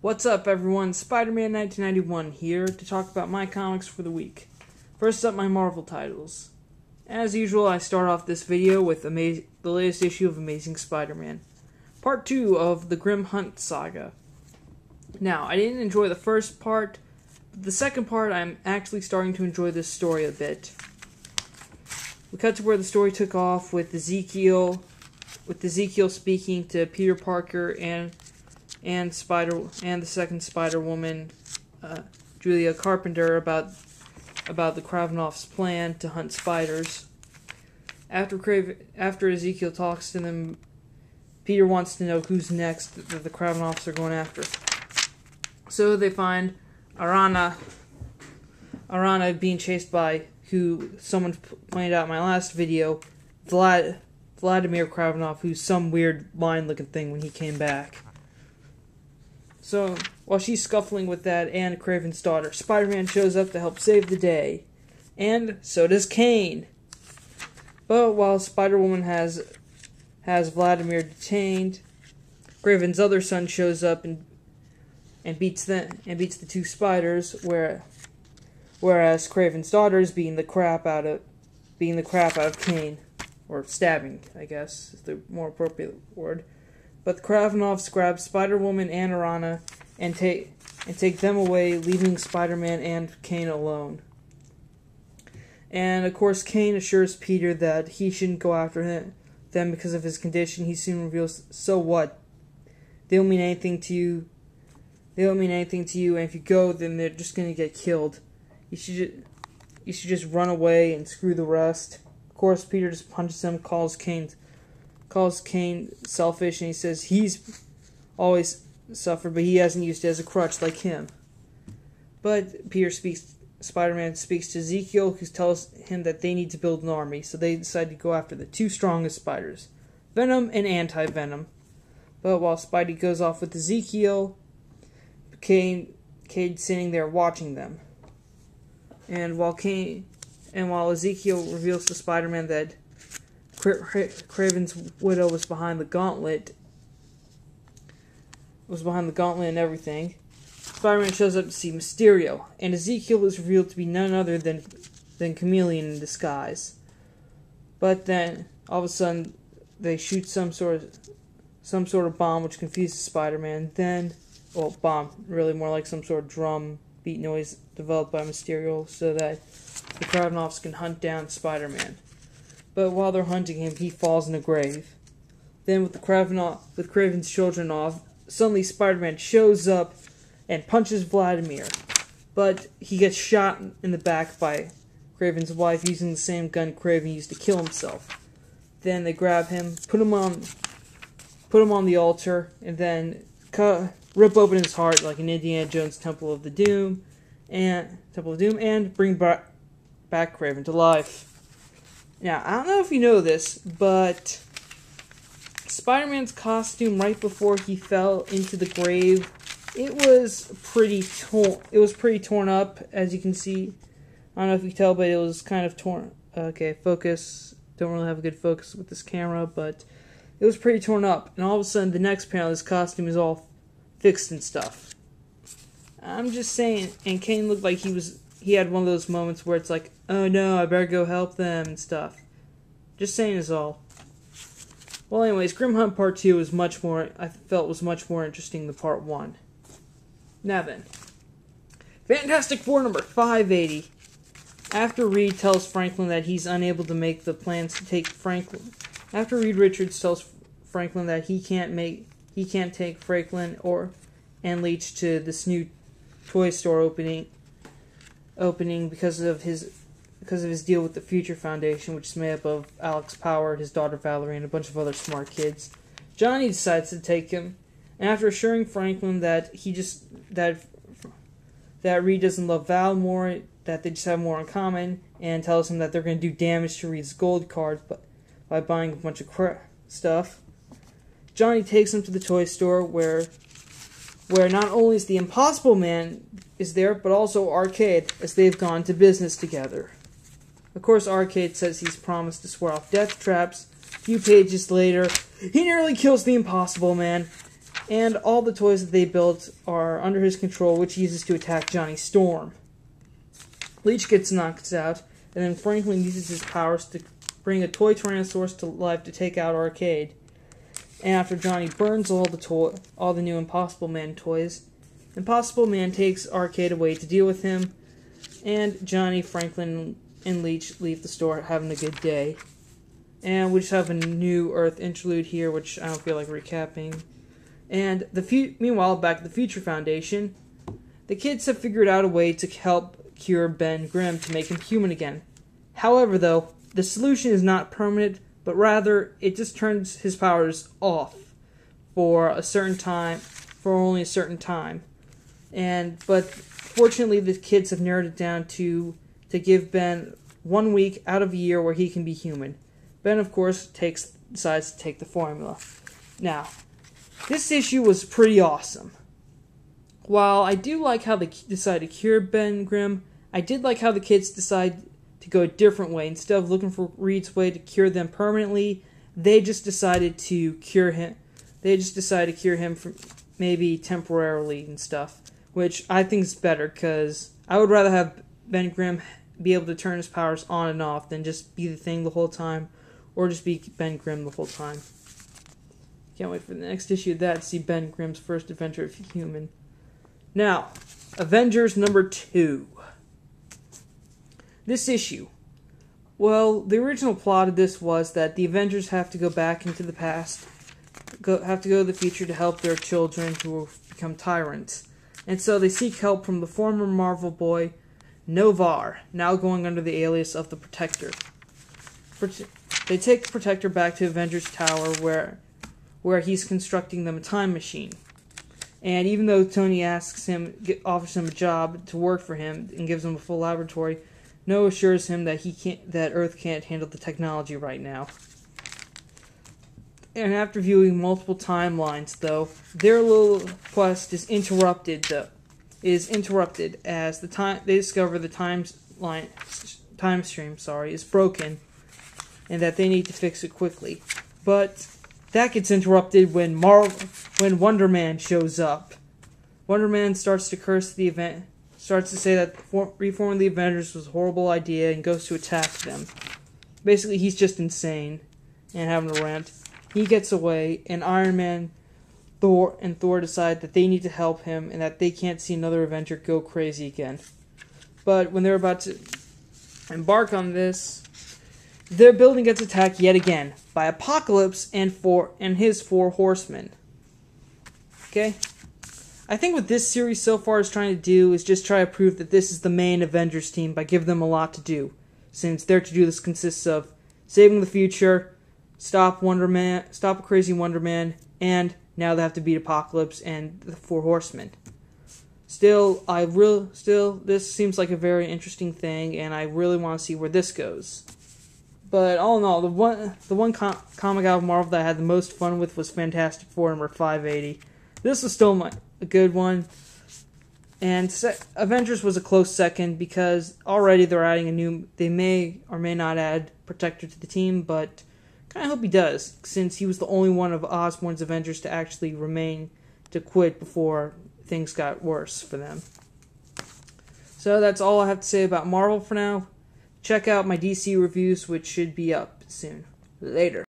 What's up, everyone? SpiderMan 1991 here to talk about my comics for the week. First up, my Marvel titles. As usual, I start off this video with the latest issue of Amazing Spider-Man, Part 2 of the Grim Hunt Saga. Now, I didn't enjoy the first part, but the second part I'm actually starting to enjoy this story a bit. We cut to where the story took off with Ezekiel speaking to Peter Parker and the second Spider-Woman, Julia Carpenter, about the Kravinoff's plan to hunt spiders. After Ezekiel talks to them, Peter wants to know who's next that the Kravinoffs are going after. So they find Arana being chased by who someone pointed out in my last video, Vladimir Kravinoff, who's some weird lion-looking thing when he came back. So, while she's scuffling with that and Kraven's daughter, Spider-Man shows up to help save the day. And so does Kane. But while Spider-Woman has Vladimir detained, Kraven's other son shows up and beats the two spiders, whereas Kraven's daughter is beating the crap out of Kane. Or stabbing, I guess, is the more appropriate word. But the Kravinoffs grab Spider-Woman and Arana and take them away, leaving Spider-Man and Kane alone. And, of course, Kane assures Peter that he shouldn't go after them because of his condition. He soon reveals, so what? They don't mean anything to you. And if you go, then they're just going to get killed. You should just run away and screw the rest. Of course, Peter just punches him, calls Kane selfish, and he says he's always suffered, but he hasn't used it as a crutch like him. But Spider-Man speaks to Ezekiel, who tells him that they need to build an army, so they decide to go after the two strongest spiders, Venom and Anti-Venom. But while Spidey goes off with Ezekiel, Kane's sitting there watching them. And while Ezekiel reveals to Spider-Man that Kraven's widow was behind the gauntlet and everything, Spider-Man shows up to see Mysterio, and Ezekiel is revealed to be none other than Chameleon in disguise. But then, all of a sudden, they shoot some sort of bomb which confuses Spider-Man. Bomb, really more like some sort of drum beat noise developed by Mysterio so that the Kravinoffs can hunt down Spider-Man. But while they're hunting him, he falls in a grave. Then with Kraven's children off, suddenly Spider-Man shows up and punches Vladimir. But he gets shot in the back by Kraven's wife using the same gun Kraven used to kill himself. Then they grab him, put him on the altar, and then rip open his heart like an Indiana Jones Temple of Doom, and bring back Kraven to life. Now, I don't know if you know this, but Spider-Man's costume right before he fell into the grave, it was pretty torn up, as you can see. I don't know if you can tell, but it was kind of torn. Okay, focus. Don't really have a good focus with this camera, but it was pretty torn up. And all of a sudden, the next panel, his costume is all fixed and stuff. I'm just saying, and Kane looked like he had one of those moments where it's like, oh no, I better go help them and stuff. Just saying is all. Well, anyways, Grim Hunt Part 2 was much more interesting than Part 1. Now then, Fantastic Four number 580. After Reed tells Franklin that he's unable to make the plans to take Franklin. After Reed Richards tells Franklin that he can't take Franklin and Leech to this new toy store opening because of his deal with the Future Foundation, which is made up of Alex Power, his daughter Valerie, and a bunch of other smart kids. Johnny decides to take him, and after assuring Franklin that Reed doesn't love Val more, that they just have more in common, and tells him that they're going to do damage to Reed's gold card by buying a bunch of stuff, Johnny takes him to the toy store where not only is the Impossible Man is there, but also Arcade, as they've gone to business together. Of course, Arcade says he's promised to swear off death traps. A few pages later, he nearly kills the Impossible Man, And all the toys that they built are under his control, which he uses to attack Johnny Storm. Leech gets knocked out, and then Franklin uses his powers to bring a toy Tyrannosaurus to life to take out Arcade. And after Johnny burns all the new Impossible Man toys, Impossible Man takes Arcade away to deal with him, and Johnny, Franklin, and Leech leave the store having a good day. And we just have a New Earth interlude here, which I don't feel like recapping. And meanwhile, back at the Future Foundation, the kids have figured out a way to help cure Ben Grimm to make him human again. However, though, the solution is not permanent, but rather it just turns his powers off for a certain time, for only a certain time. But fortunately, the kids have narrowed it down to give Ben 1 week out of a year where he can be human. Ben, of course, decides to take the formula. Now, this issue was pretty awesome. While I do like how they decided to cure Ben Grimm, I did like how the kids decide to go a different way. Instead of looking for Reed's way to cure them permanently, they just decided to cure him. They just decided to cure him from maybe temporarily and stuff, which I think is better, because I would rather have Ben Grimm be able to turn his powers on and off than just be the Thing the whole time, or just be Ben Grimm the whole time. Can't wait for the next issue of that to see Ben Grimm's first adventure of human. Now, Avengers number 2. This issue. Well, the original plot of this was that the Avengers have to go back into the past, have to go to the future to help their children who will become tyrants. And so they seek help from the former Marvel boy, Novar, now going under the alias of the Protector. They take the Protector back to Avengers Tower, where he's constructing them a time machine. And even though Tony offers him a job to work for him and gives him a full laboratory, Noah assures him that that Earth can't handle the technology right now. And after viewing multiple timelines, though, their little quest is interrupted as they discover the time stream is broken, and that they need to fix it quickly. But that gets interrupted when Wonder Man shows up. Wonder Man starts to curse the event, starts to say that reforming the Avengers was a horrible idea, and goes to attack them. Basically, he's just insane and having a rant. He gets away, and Iron Man, Thor decide that they need to help him, and that they can't see another Avenger go crazy again. But when they're about to embark on this, their building gets attacked yet again by Apocalypse and his 4 horsemen. Okay? I think what this series so far is trying to do is just try to prove that this is the main Avengers team by giving them a lot to do, since their to-do list consists of saving the future, stop a crazy Wonder Man, and now they have to beat Apocalypse and the 4 horsemen. Still, this seems like a very interesting thing, and I really want to see where this goes. But all in all, the one comic out of Marvel that I had the most fun with was Fantastic Four number 580. This was still a good one, and Avengers was a close second, because already they're adding they may or may not add Protector to the team, but kind of hope he does, since he was the only one of Osborn's Avengers to actually quit before things got worse for them. So that's all I have to say about Marvel for now. Check out my DC reviews, which should be up soon. Later.